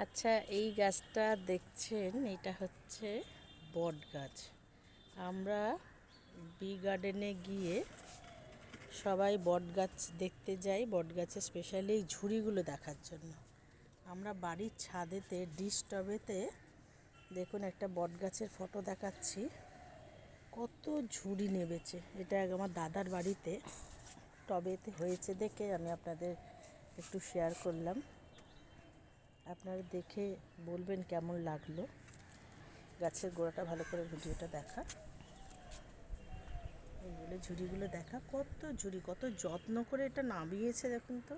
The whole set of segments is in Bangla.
আচ্ছা, এই গাছটা দেখছেন, এটা হচ্ছে বট গাছ। আমরা বি গার্ডেনে গিয়ে সবাই বট গাছ দেখতে যাই, বট গাছের স্পেশালি এই ঝুড়িগুলো দেখার জন্য। আমরা বাড়ির ছাদেতে ডিশ টবেতে দেখুন একটা বট গাছের ফটো দেখাচ্ছি, কত ঝুড়ি নেবেছে। এটা আমার দাদার বাড়িতে টবেতে হয়েছে দেখে আমি আপনাদের একটু শেয়ার করলাম। আপনারা দেখে বলবেন কেমন লাগলো। গাছের গোড়াটা ভালো করে ভিডিওটা দেখা, এইগুলো ঝুড়িগুলো দেখা, কত ঝুড়ি, কত যত্ন করে এটা নামিয়েছে। দেখুন তো,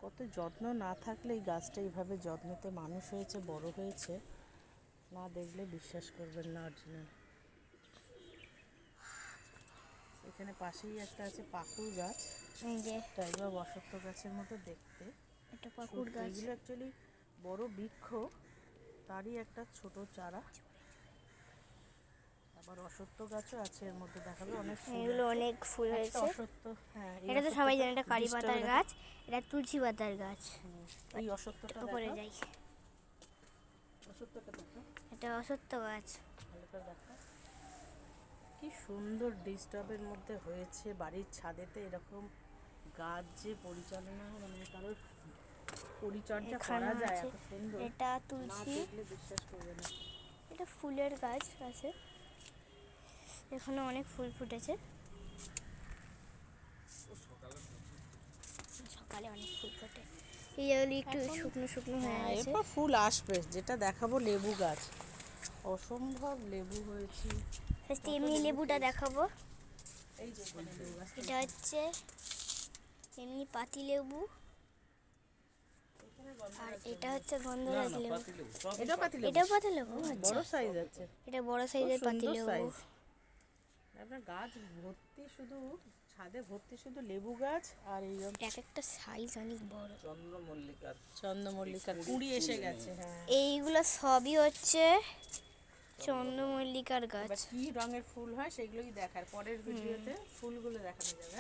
কত যত্ন না থাকলে এই গাছটা এইভাবে যত্নতে মানুষ হয়েছে, বড় হয়েছে, না দেখলে বিশ্বাস করবেন না অরিজিনাল। এখানে পাশেই একটা আছে পাকুড় গাছ, টাইগার অশ্বত্থ গাছের মতো দেখতে। এটা পাকুড় গাছ, এগুলো অ্যাকচুয়ালি বড় বৃক্ষ, তারই একটা ছোট চারা। আবার অশ্বত্থ গাছও আছে এর মধ্যে, দেখাবে অনেক ফুল, এগুলো অনেক ফুল হয়েছে। অশ্বত্থ, হ্যাঁ, এটা তো সবাই জানে, এটা কারি পাতার গাছ, এটা তুলসী পাতার গাছ। এই অশ্বত্থটা উপরে যাই, অশ্বত্থটা দেখা, এটা অশ্বত্থ গাছ। ভালো করে দেখা, কি সুন্দর ডিস্টার্বের মধ্যে হয়েছে। বাড়ির ছাদেতে এরকম গাছ যে পরিচালনা, মানে কারোর পরিচর্যা করা যায় এত সুন্দর, এটা না তুলসী, দেখলে বিশ্বাস করবে না। এটা ফুলের গাছ আছে, এখানে অনেক ফুল ফুটেছে। সকালে অনেক ফুল ফোটে, এই জায়গাগুলি একটু শুকনো শুকনো হয়ে গেছে। এরপর ফুল আসবে। যেটা দেখাবো লেবু গাছ, অসম্ভব লেবু হয়েছে। এমনি লেবুটা দেখাবো। এই যে লেবু গাছ, এটা হচ্ছে এমনি পাতি লেবু, আর এটা হচ্ছে গন্ধরাজ লেবু। এটা পাতি লেবু, এটাও পাতি লেবু, আচ্ছা, বড় সাইজ আছে, এটা বড় সাইজের পাতি লেবু। আপনার গাছ ভর্তি, শুধু ছাদে ভর্তি শুধু লেবু গাছ। আর এই এক একটা সাইজ অনেক বড়। চন্দ্রমল্লিকার কুঁড়ি এসে গেছে। হ্যাঁ, এইগুলো সবই হচ্ছে চন্দ্রমল্লিকার গাছ। কি রঙের ফুল হয় সেগুলোই দেখার পরের ভিডিওতে ফুলগুলো দেখানো যাবে।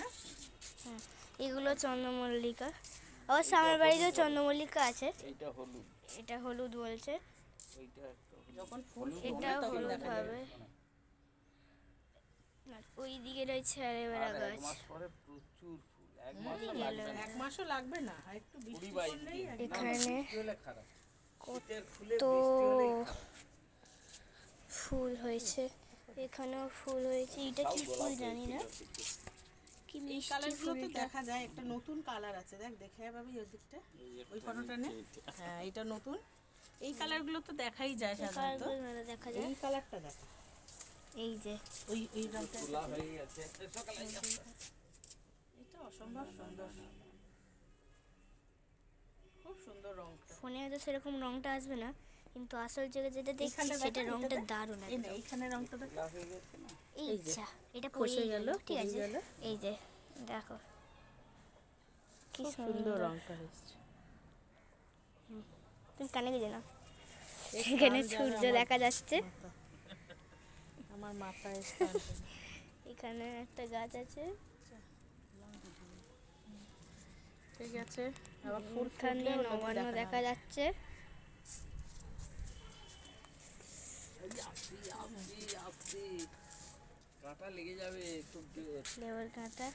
হ্যাঁ, এগুলো চন্দ্রমল্লিকা। অবশ্য আমার বাড়িতেও চন্দ্রমল্লিকা আছে। এটা হলুদ বলছে, যখন ফুল এটা হলুদ হবে। ওই দিকে রয়েছে অ্যালোভেরা গাছ। এক মাসও লাগবে না, আর একটু বৃষ্টি পড়লেই এখানে কত ফুল হয়েছে, এখানেও ফুল হয়েছে। এটা কি ফুল জানি না, কি এই মিষ্টি কালারগুলো তো ফুলটা। দেখা যায়। একটা নতুন কালার আছে, দেখে পাবি ওই দিকটা, ওই ফটোটা নে। হ্যাঁ, এটা নতুন। এই কালারগুলো তো দেখাই যায় সাধারণত। দেখা যায়, এই কালারটা দেখা, এই যে ওই রংটা, এটা অসম্ভব সুন্দর, খুব সুন্দর রংটা। ফোনে হয়তো সেরকম রংটা আসবে না, কিন্তু আসল জায়গায় যেটা দেখছি সেটা রংটা দারুণ। এইখানে রংটা দেখা, এই যা, এটা পড়ে গেল, ঠিক আছে। এই যে দেখো কি সুন্দর রংটা হয়েছে। তুমি কানে গেছে না, এখানে সূর্য দেখা যাচ্ছে। আমার মাথায় এখানে একটা গাছ আছে, ঠিক আছে। আবার ফুল এখানে নবান্ন দেখা যাচ্ছে। কাঁটা লেগে যাবে, খুব লেবুর কাঁটা।